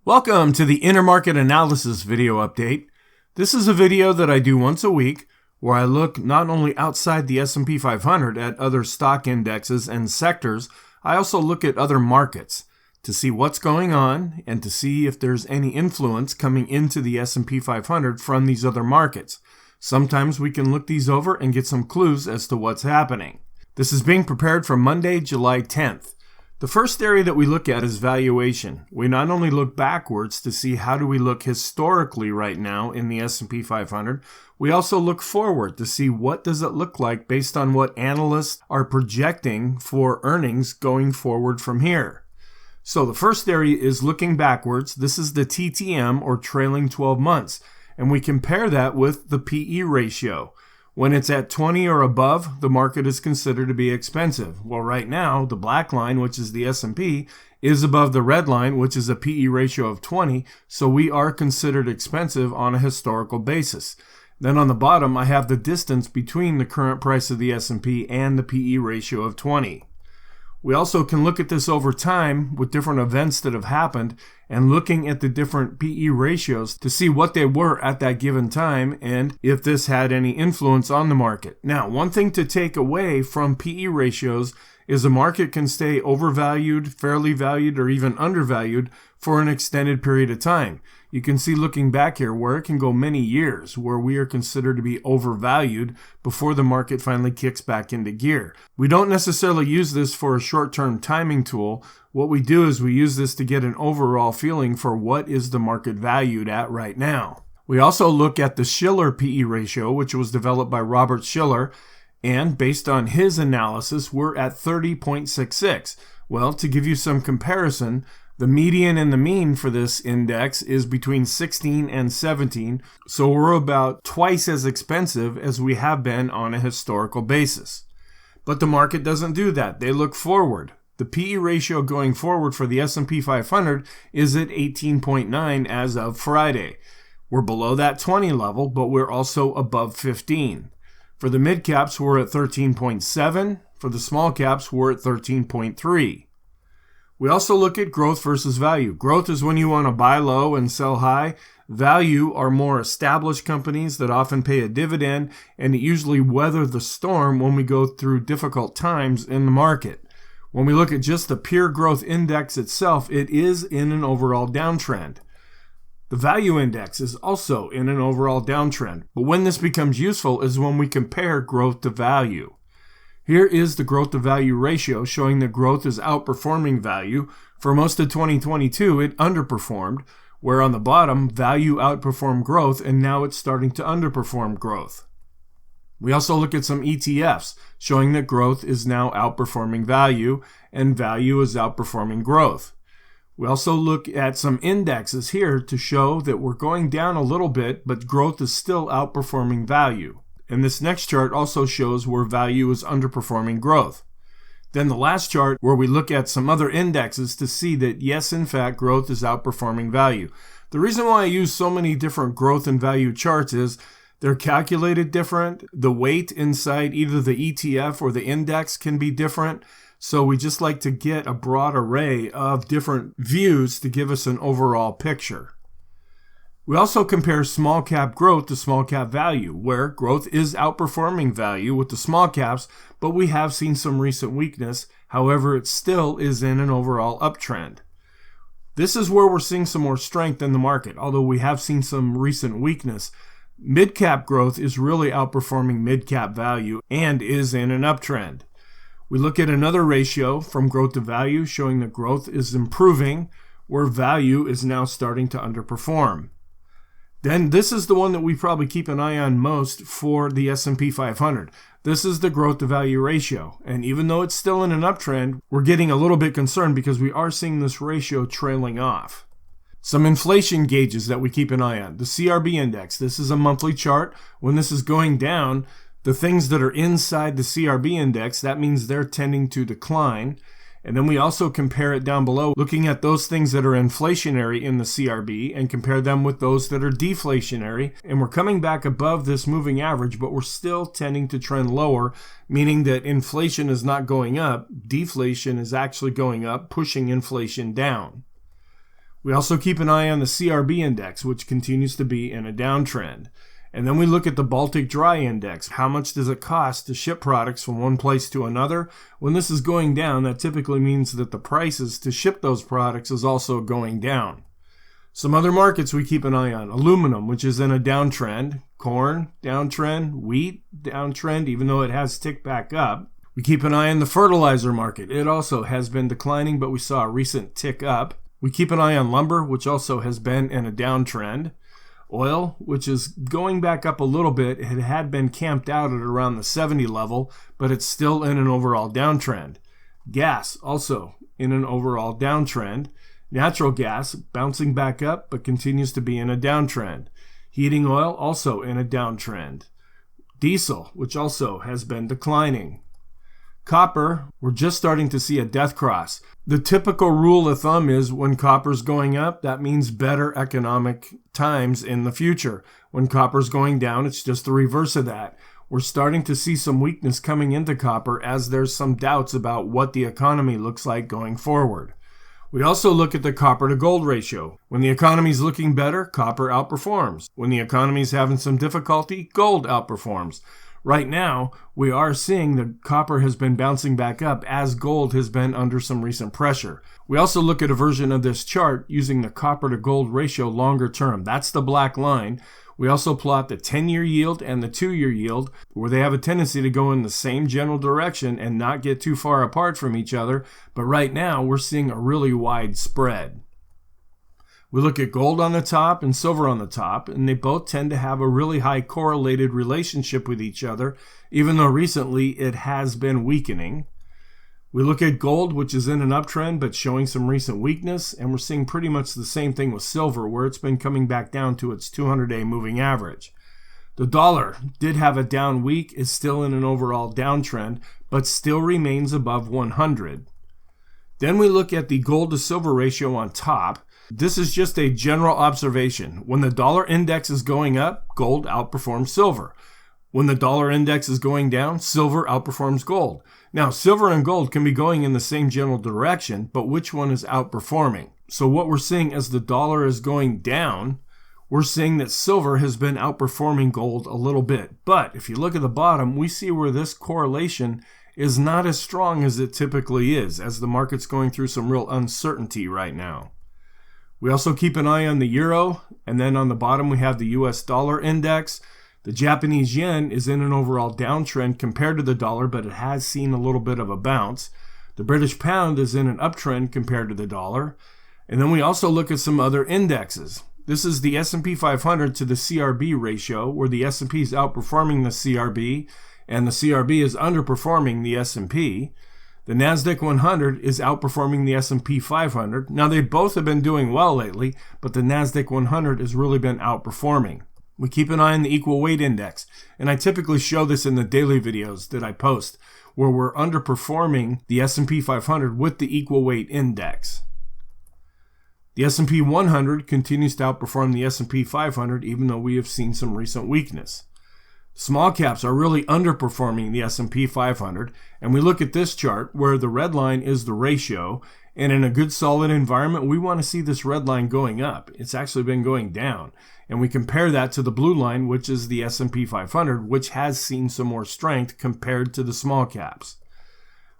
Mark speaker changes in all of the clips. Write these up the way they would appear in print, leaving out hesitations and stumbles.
Speaker 1: Welcome to the InterMarket Analysis video update. This is a video that I do once a week where I look not only outside the S&P 500 at other stock indexes and sectors, I also look at other markets to see what's going on and to see if there's any influence coming into the S&P 500 from these other markets. Sometimes we can look these over and get some clues as to what's happening. This is being prepared for Monday, July 10th. The first area that we look at is valuation. We not only look backwards to see how do we look historically right now in the S&P 500, we also look forward to see what does it look like based on what analysts are projecting for earnings going forward from here. So the first area is looking backwards. This is the TTM, or trailing 12 months, and we compare that with the PE ratio. When it's at 20 or above, the market is considered to be expensive. Well, right now, the black line, which is the S&P, is above the red line, which is a PE ratio of 20, so we are considered expensive on a historical basis. Then on the bottom, I have the distance between the current price of the S&P and the PE ratio of 20. We also can look at this over time with different events that have happened and looking at the different PE ratios to see what they were at that given time and if this had any influence on the market. Now, one thing to take away from PE ratios is a market can stay overvalued, fairly valued, or even undervalued for an extended period of time. You can see looking back here where it can go many years where we are considered to be overvalued before the market finally kicks back into gear. We don't necessarily use this for a short-term timing tool. What we do is we use this to get an overall feeling for what is the market valued at right now. We also look at the Shiller PE ratio, which was developed by Robert Shiller, and based on his analysis, we're at 30.66. Well, to give you some comparison, the median and the mean for this index is between 16 and 17, so we're about twice as expensive as we have been on a historical basis. But the market doesn't do that. They look forward. The PE ratio going forward for the S&P 500 is at 18.9 as of Friday. We're below that 20 level, but we're also above 15. For the mid caps, we're at 13.7. For the small caps, we're at 13.3. We also look at growth versus value. Growth is when you want to buy low and sell high. Value are more established companies that often pay a dividend and usually weather the storm when we go through difficult times in the market. When we look at just the pure growth index itself, it is in an overall downtrend. The value index is also in an overall downtrend, but when this becomes useful is when we compare growth to value. Here is the growth to value ratio showing that growth is outperforming value. For most of 2022, it underperformed, where on the bottom, value outperformed growth, and now it's starting to underperform growth. We also look at some ETFs showing that growth is now outperforming value, and value is outperforming growth. We also look at some indexes here to show that we're going down a little bit, but growth is still outperforming value. And this next chart also shows where value is underperforming growth. Then the last chart where we look at some other indexes to see that yes, in fact, growth is outperforming value. The reason why I use so many different growth and value charts is they're calculated different. The weight inside either the ETF or the index can be different. So we just like to get a broad array of different views to give us an overall picture. We also compare small cap growth to small cap value, where growth is outperforming value with the small caps, but we have seen some recent weakness. However, it still is in an overall uptrend. This is where we're seeing some more strength in the market, although we have seen some recent weakness. Mid-cap growth is really outperforming mid-cap value and is in an uptrend. We look at another ratio from growth to value showing that growth is improving, where value is now starting to underperform. Then this is the one that we probably keep an eye on most for the S&P 500. This is the growth to value ratio. And even though it's still in an uptrend, we're getting a little bit concerned because we are seeing this ratio trailing off. Some inflation gauges that we keep an eye on. The CRB index. This is a monthly chart. When this is going down, the things that are inside the CRB index, that means they're tending to decline. And then we also compare it down below, looking at those things that are inflationary in the CRB and compare them with those that are deflationary. And we're coming back above this moving average, but we're still tending to trend lower, meaning that inflation is not going up. Deflation is actually going up, pushing inflation down. We also keep an eye on the CRB index, which continues to be in a downtrend. And then we look at the Baltic Dry Index. How much does it cost to ship products from one place to another? When this is going down, that typically means that the prices to ship those products is also going down. Some other markets we keep an eye on. Aluminum, which is in a downtrend. Corn, downtrend. Wheat, downtrend, even though it has ticked back up. We keep an eye on the fertilizer market. It also has been declining, but we saw a recent tick up. We keep an eye on lumber, which also has been in a downtrend. Oil, which is going back up a little bit. It had been camped out at around the 70 level, but it's still in an overall downtrend. Gas, also in an overall downtrend. Natural gas, bouncing back up, but continues to be in a downtrend. Heating oil, also in a downtrend. Diesel, which also has been declining. Copper, we're just starting to see a death cross. The typical rule of thumb is when copper's going up, that means better economic times in the future. When copper's going down, it's just the reverse of that. We're starting to see some weakness coming into copper as there's some doubts about what the economy looks like going forward. We also look at the copper to gold ratio. When the economy's looking better, copper outperforms. When the economy's having some difficulty, gold outperforms. Right now, we are seeing that copper has been bouncing back up as gold has been under some recent pressure. We also look at a version of this chart using the copper to gold ratio longer term. That's the black line. We also plot the 10-year yield and the 2-year yield, where they have a tendency to go in the same general direction and not get too far apart from each other. But right now, we're seeing a really wide spread. We look at gold on the top and silver on the top, and they both tend to have a really high correlated relationship with each other, even though recently it has been weakening. We look at gold, which is in an uptrend but showing some recent weakness, and we're seeing pretty much the same thing with silver, where it's been coming back down to its 200-day moving average. The dollar did have a down week, is still in an overall downtrend, but still remains above 100. Then we look at the gold to silver ratio on top. This is just a general observation. When the dollar index is going up, gold outperforms silver. When the dollar index is going down, silver outperforms gold. Now, silver and gold can be going in the same general direction, but which one is outperforming? So what we're seeing as the dollar is going down, we're seeing that silver has been outperforming gold a little bit. But if you look at the bottom, we see where this correlation is not as strong as it typically is, as the market's going through some real uncertainty right now. We also keep an eye on the euro, and then on the bottom we have the US dollar index. The Japanese yen is in an overall downtrend compared to the dollar, but it has seen a little bit of a bounce. The British pound is in an uptrend compared to the dollar. And then we also look at some other indexes. This is the S&P 500 to the CRB ratio, where the S&P is outperforming the CRB, and the CRB is underperforming the S&P. The NASDAQ 100 is outperforming the S&P 500. Now, they both have been doing well lately, but the NASDAQ 100 has really been outperforming. We keep an eye on the equal weight index, and I typically show this in the daily videos that I post, where we're underperforming the S&P 500 with the equal weight index. The S&P 100 continues to outperform the S&P 500, even though we have seen some recent weakness. Small caps are really underperforming the S&P 500, and we look at this chart where the red line is the ratio, and in a good solid environment, we want to see this red line going up. It's actually been going down, and we compare that to the blue line, which is the S&P 500, which has seen some more strength compared to the small caps.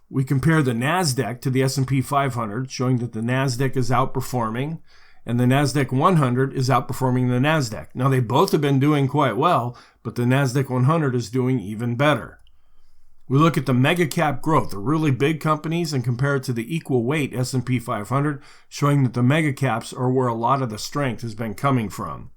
Speaker 1: We compare the NASDAQ to the S&P 500, showing that the NASDAQ is outperforming, and the NASDAQ 100 is outperforming the NASDAQ. Now, they both have been doing quite well, but the NASDAQ 100 is doing even better. We look at the mega cap growth, the really big companies, and compare it to the equal weight S&P 500, showing that the mega caps are where a lot of the strength has been coming from.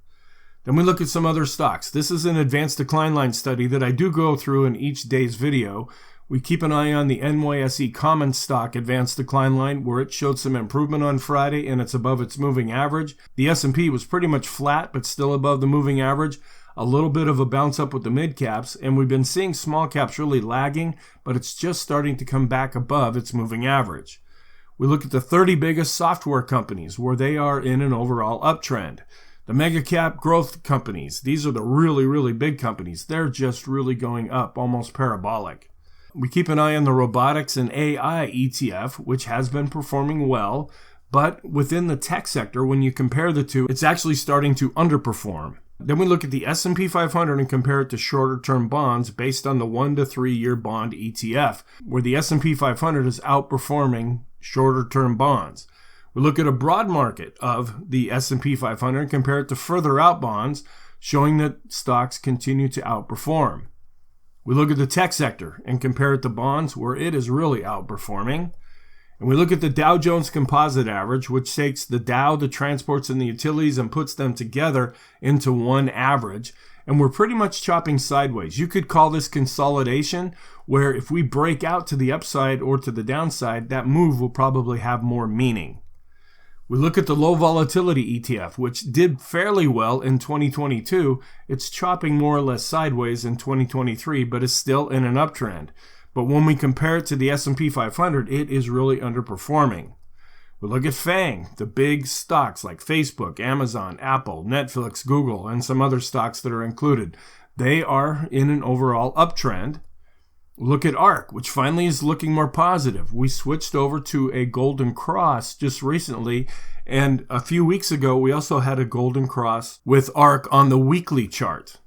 Speaker 1: Then we look at some other stocks. This is an advanced decline line study that I do go through in each day's video. We keep an eye on the NYSE common stock advanced decline line, where it showed some improvement on Friday and it's above its moving average. The S&P was pretty much flat, but still above the moving average. A little bit of a bounce up with the mid caps, and we've been seeing small caps really lagging, but it's just starting to come back above its moving average. We look at the 30 biggest software companies, where they are in an overall uptrend. The mega cap growth companies, these are the really, really big companies. They're just really going up, almost parabolic. We keep an eye on the robotics and AI ETF, which has been performing well, But within the tech sector, when you compare the two, it's actually starting to underperform. Then we look at the S&P 500 and compare it to shorter-term bonds based on the 1 to 3 year bond ETF, where the S&P 500 is outperforming shorter-term bonds. We look at a broad market of the S&P 500 and compare it to further out bonds, showing that stocks continue to outperform. We look at the tech sector and compare it to bonds, where it is really outperforming. And we look at the Dow Jones Composite Average, which takes the Dow, the transports, and the utilities and puts them together into one average. And we're pretty much chopping sideways. You could call this consolidation, where if we break out to the upside or to the downside, that move will probably have more meaning. We look at the low volatility ETF, which did fairly well in 2022. It's chopping more or less sideways in 2023, but is still in an uptrend. But when we compare it to the S&P 500, it is really underperforming. We look at FANG, the big stocks like Facebook, Amazon, Apple, Netflix, Google, and some other stocks that are included. They are in an overall uptrend. We look at ARK, which finally is looking more positive. We switched over to a golden cross just recently, and a few weeks ago we also had a golden cross with ARK on the weekly chart.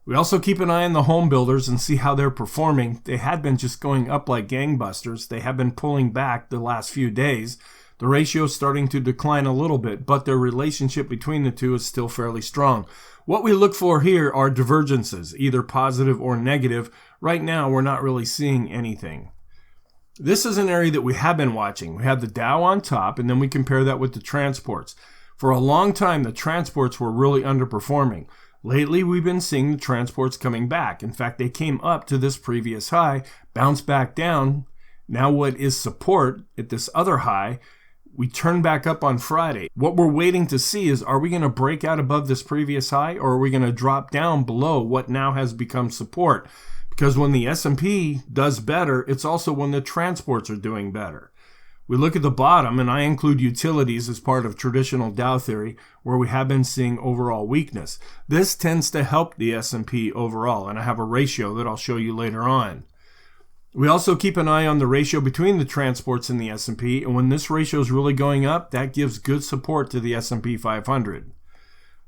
Speaker 1: We also keep an eye on the home builders and see how they're performing. They had been just going up like gangbusters. They have been pulling back the last few days. The ratio is starting to decline a little bit, but their relationship between the two is still fairly strong. What we look for here are divergences, either positive or negative. Right now, we're not really seeing anything. This is an area that we have been watching. We have the Dow on top, and then we compare that with the transports. For a long time, the transports were really underperforming. Lately, we've been seeing the transports coming back. In fact, they came up to this previous high, bounced back down. Now what is support at this other high, we turn back up on Friday. What we're waiting to see is, are we going to break out above this previous high, or are we going to drop down below what now has become support? Because when the S&P does better, it's also when the transports are doing better. We look at the bottom, and I include utilities as part of traditional Dow theory, where we have been seeing overall weakness. This tends to help the S&P overall, and I have a ratio that I'll show you later on. We also keep an eye on the ratio between the transports and the S&P, and when this ratio is really going up, that gives good support to the S&P 500.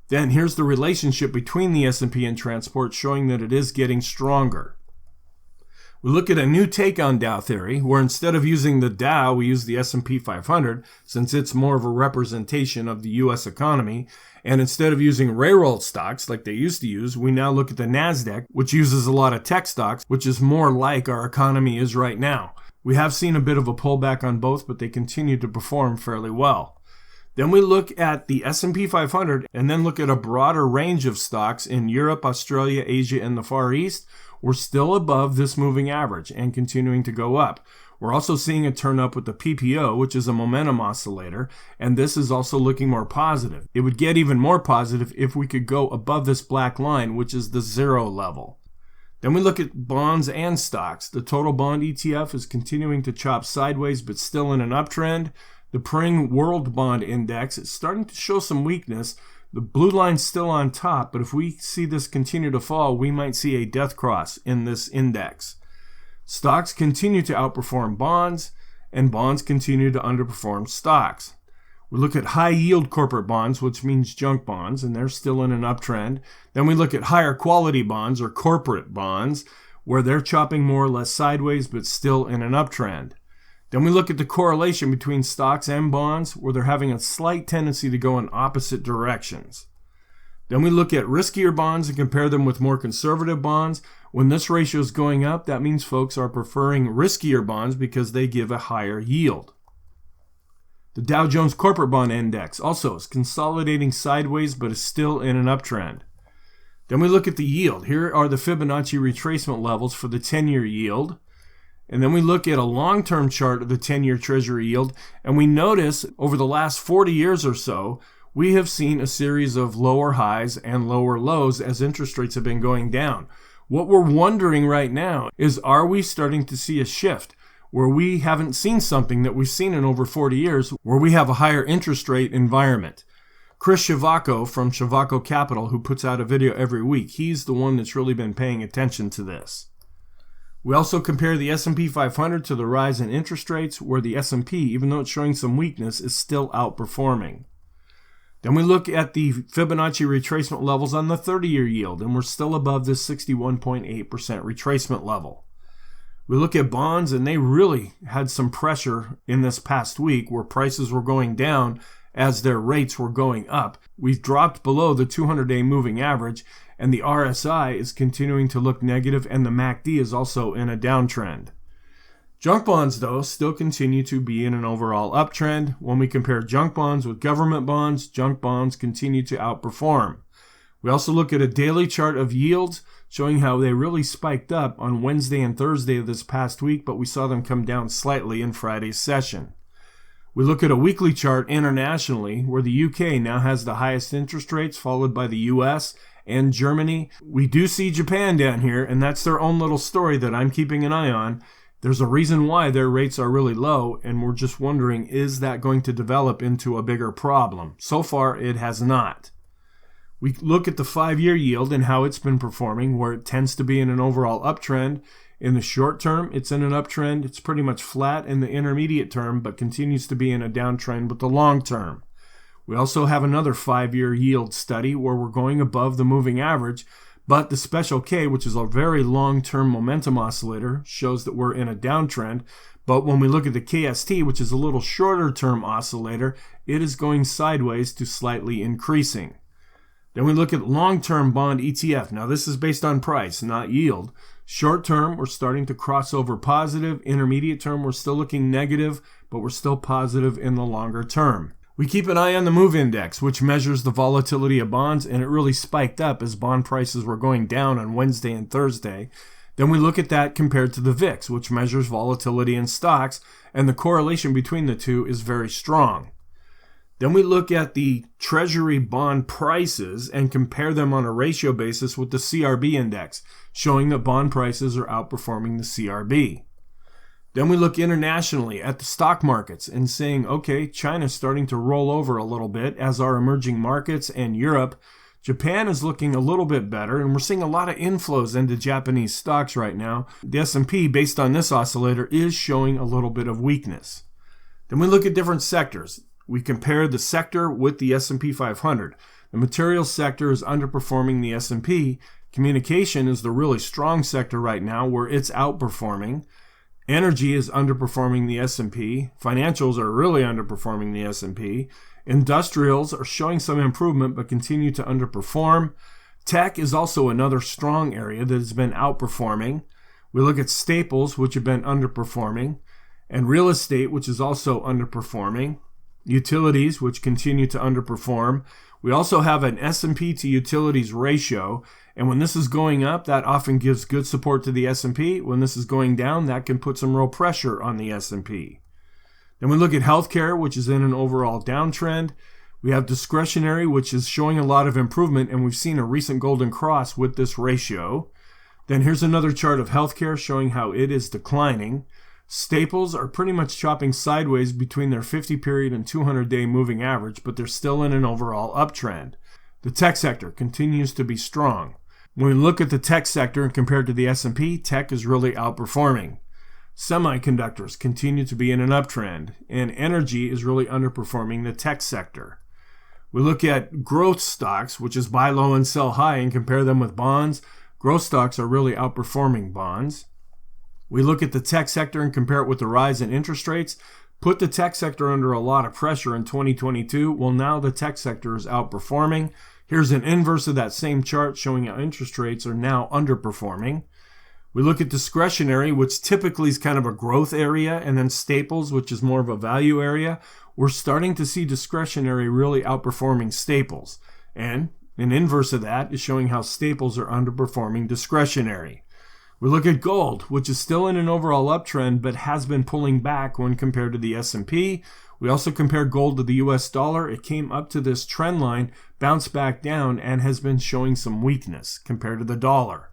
Speaker 1: Then here's the relationship between the S&P and transport, showing that it is getting stronger. We look at a new take on Dow theory, where instead of using the Dow, we use the S&P 500, since it's more of a representation of the U.S. economy. And instead of using railroad stocks like they used to use, we now look at the NASDAQ, which uses a lot of tech stocks, which is more like our economy is right now. We have seen a bit of a pullback on both, but they continue to perform fairly well. Then we look at the S&P 500 and then look at a broader range of stocks in Europe, Australia, Asia, and the Far East. We're still above this moving average and continuing to go up. We're also seeing a turn up with the PPO, which is a momentum oscillator, and this is also looking more positive. It would get even more positive if we could go above this black line, which is the 0 level. Then we look at bonds and stocks. The total bond ETF is continuing to chop sideways, but still in an uptrend. The Pring World Bond Index is starting to show some weakness. The blue line's still on top, but if we see this continue to fall, we might see a death cross in this index. Stocks continue to outperform bonds, and bonds continue to underperform stocks. We look at high yield corporate bonds, which means junk bonds, and they're still in an uptrend. Then we look at higher quality bonds, or corporate bonds, where they're chopping more or less sideways, but still in an uptrend. Then we look at the correlation between stocks and bonds, where they're having a slight tendency to go in opposite directions. Then we look at riskier bonds and compare them with more conservative bonds. When this ratio is going up, that means folks are preferring riskier bonds because they give a higher yield. The Dow Jones Corporate Bond Index also is consolidating sideways, but is still in an uptrend. Then we look at the yield. Here are the Fibonacci retracement levels for the 10-year yield. And then we look at a long-term chart of the 10-year Treasury yield, and we notice over the last 40 years or so, we have seen a series of lower highs and lower lows as interest rates have been going down. What we're wondering right now is, are we starting to see a shift where we haven't seen something that we've seen in over 40 years, where we have a higher interest rate environment? Chris Shavako from Shavako Capital, who puts out a video every week, he's the one that's really been paying attention to this. We also compare the S&P 500 to the rise in interest rates, where the S&P, even though it's showing some weakness, is still outperforming. Then we look at the Fibonacci retracement levels on the 30-year yield, and we're still above this 61.8% retracement level. We look at bonds, and they really had some pressure in this past week where prices were going down as their rates were going up. We've dropped below the 200-day moving average, and the RSI is continuing to look negative, and the MACD is also in a downtrend. Junk bonds, though, still continue to be in an overall uptrend. When we compare junk bonds with government bonds, junk bonds continue to outperform. We also look at a daily chart of yields showing how they really spiked up on Wednesday and Thursday of this past week, but we saw them come down slightly in Friday's session. We look at a weekly chart internationally, where the UK now has the highest interest rates, followed by the US and Germany. We do see Japan down here, and that's their own little story that I'm keeping an eye on. There's a reason why their rates are really low, and we're just wondering, is that going to develop into a bigger problem? So far, it has not. We look at the 5-year yield and how it's been performing, where it tends to be in an overall uptrend. In the short term, it's in an uptrend. It's pretty much flat in the intermediate term, but continues to be in a downtrend with the long term. We also have another 5-year yield study where we're going above the moving average, but the special K, which is a very long-term momentum oscillator, shows that we're in a downtrend. But when we look at the KST, which is a little shorter-term oscillator, it is going sideways to slightly increasing. Then we look at long-term bond ETF. Now, this is based on price, not yield. Short-term, we're starting to cross over positive. Intermediate term, we're still looking negative, but we're still positive in the longer term. We keep an eye on the MOVE index, which measures the volatility of bonds, and it really spiked up as bond prices were going down on Wednesday and Thursday. Then we look at that compared to the VIX, which measures volatility in stocks, and the correlation between the two is very strong. Then we look at the Treasury bond prices and compare them on a ratio basis with the CRB index, showing that bond prices are outperforming the CRB. Then we look internationally at the stock markets and saying, okay, China's starting to roll over a little bit, as are emerging markets and Europe. Japan is looking a little bit better, and we're seeing a lot of inflows into Japanese stocks right now. The S&P, based on this oscillator, is showing a little bit of weakness. Then we look at different sectors. We compare the sector with the S&P 500. The materials sector is underperforming the S&P. Communication is the really strong sector right now, where it's outperforming. Energy is underperforming the S&P. Financials are really underperforming the S&P. Industrials are showing some improvement but continue to underperform. Tech is also another strong area that has been outperforming. We look at staples, which have been underperforming, and real estate, which is also underperforming. Utilities, which continue to underperform. We also have an S&P to utilities ratio, and when this is going up, that often gives good support to the S&P. When this is going down, that can put some real pressure on the S&P. Then we look at healthcare, which is in an overall downtrend. We have discretionary, which is showing a lot of improvement, and we've seen a recent golden cross with this ratio. Then here's another chart of healthcare showing how it is declining. Staples are pretty much chopping sideways between their 50-period and 200-day moving average, but they're still in an overall uptrend. The tech sector continues to be strong. When we look at the tech sector and compared to the S&P, tech is really outperforming. Semiconductors continue to be in an uptrend, and energy is really underperforming the tech sector. We look at growth stocks, which is buy low and sell high, and compare them with bonds. Growth stocks are really outperforming bonds. We look at the tech sector and compare it with the rise in interest rates. Put the tech sector under a lot of pressure in 2022. Well, now the tech sector is outperforming. Here's an inverse of that same chart showing how interest rates are now underperforming. We look at discretionary, which typically is kind of a growth area, and then staples, which is more of a value area. We're starting to see discretionary really outperforming staples. And an inverse of that is showing how staples are underperforming discretionary. We look at gold, which is still in an overall uptrend, but has been pulling back when compared to the S&P. We also compare gold to the US dollar. It came up to this trend line, bounced back down, and has been showing some weakness compared to the dollar.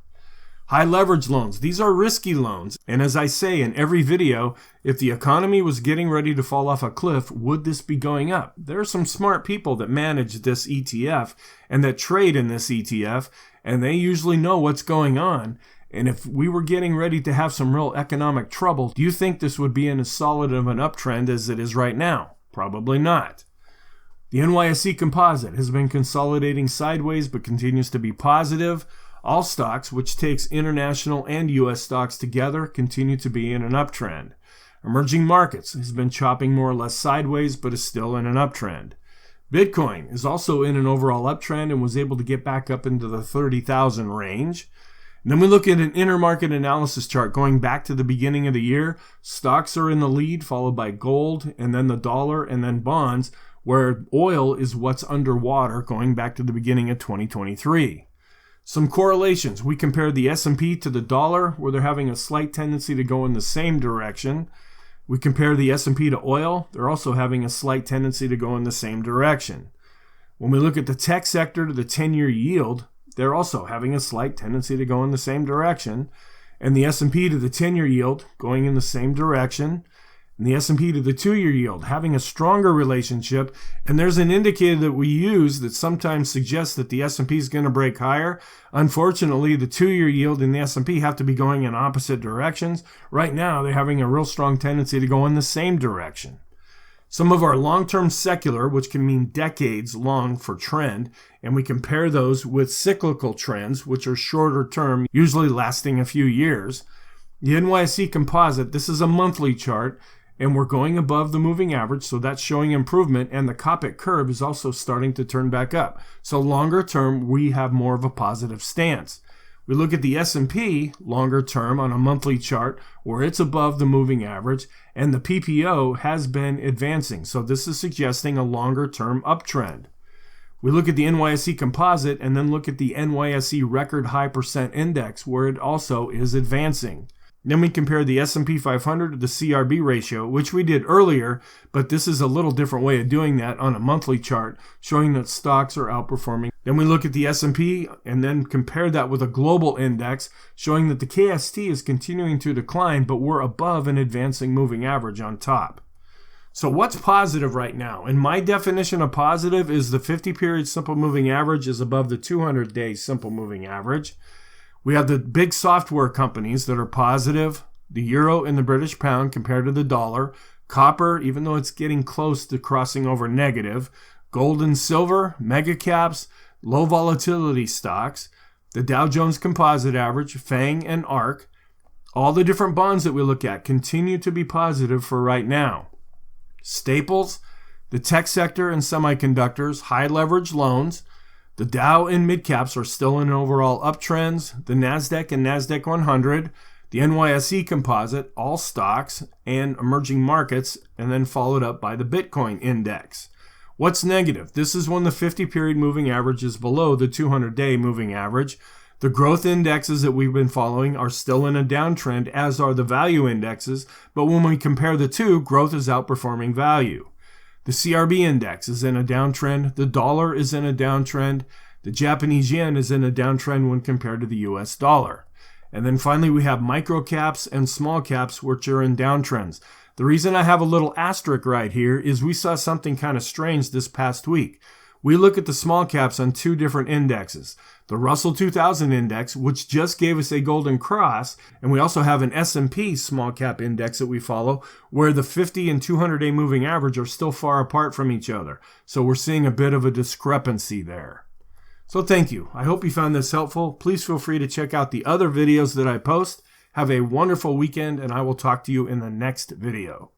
Speaker 1: High leverage loans. These are risky loans. And as I say in every video, if the economy was getting ready to fall off a cliff, would this be going up? There are some smart people that manage this ETF and that trade in this ETF, and they usually know what's going on. And if we were getting ready to have some real economic trouble, do you think this would be in as solid of an uptrend as it is right now? Probably not. The NYSE Composite has been consolidating sideways but continues to be positive. All stocks, which takes international and U.S. stocks together, continue to be in an uptrend. Emerging markets has been chopping more or less sideways but is still in an uptrend. Bitcoin is also in an overall uptrend and was able to get back up into the 30,000 range. And then we look at an intermarket analysis chart going back to the beginning of the year. Stocks are in the lead, followed by gold, and then the dollar, and then bonds, where oil is what's underwater going back to the beginning of 2023. Some correlations. We compare the S&P to the dollar, where they're having a slight tendency to go in the same direction. We compare the S&P to oil. They're also having a slight tendency to go in the same direction. When we look at the tech sector to the 10-year yield, they're also having a slight tendency to go in the same direction. And the S&P to the 10-year yield going in the same direction. And the S&P to the 2-year yield having a stronger relationship. And there's an indicator that we use that sometimes suggests that the S&P is going to break higher. Unfortunately, the 2-year yield and the S&P have to be going in opposite directions. Right now, they're having a real strong tendency to go in the same direction. Some of our long-term secular, which can mean decades long for trend, and we compare those with cyclical trends, which are shorter term, usually lasting a few years. The NYSE Composite, this is a monthly chart, and we're going above the moving average, so that's showing improvement, and the Kopic curve is also starting to turn back up. So longer term, we have more of a positive stance. We look at the S&P longer term on a monthly chart where it's above the moving average, and the PPO has been advancing, so this is suggesting a longer term uptrend. We look at the NYSE Composite and then look at the NYSE Record High Percent Index where it also is advancing. Then we compare the S&P 500 to the CRB ratio, which we did earlier, but this is a little different way of doing that on a monthly chart, showing that stocks are outperforming. Then we look at the S&P and then compare that with a global index, showing that the KST is continuing to decline, but we're above an advancing moving average on top. So what's positive right now? And my definition of positive is the 50-period simple moving average is above the 200-day simple moving average. We have the big software companies that are positive, the euro and the British pound compared to the dollar, copper, even though it's getting close to crossing over negative, gold and silver, mega caps, low volatility stocks, the Dow Jones Composite Average, FANG and ARK. All the different bonds that we look at continue to be positive for right now. Staples, the tech sector and semiconductors, high leverage loans. The Dow and mid-caps are still in overall uptrends. The NASDAQ and NASDAQ 100, the NYSE Composite, all stocks, and emerging markets, and then followed up by the Bitcoin index. What's negative? This is when the 50-period moving average is below the 200-day moving average. The growth indexes that we've been following are still in a downtrend, as are the value indexes, but when we compare the two, growth is outperforming value. The CRB index is in a downtrend. The dollar is in a downtrend. The Japanese yen is in a downtrend when compared to the US dollar. And then finally, we have micro caps and small caps, which are in downtrends. The reason I have a little asterisk right here is we saw something kind of strange this past week. We look at the small caps on two different indexes. The Russell 2000 index, which just gave us a golden cross, and we also have an S&P small cap index that we follow, where the 50 and 200-day moving average are still far apart from each other. So we're seeing a bit of a discrepancy there. So thank you. I hope you found this helpful. Please feel free to check out the other videos that I post. Have a wonderful weekend, and I will talk to you in the next video.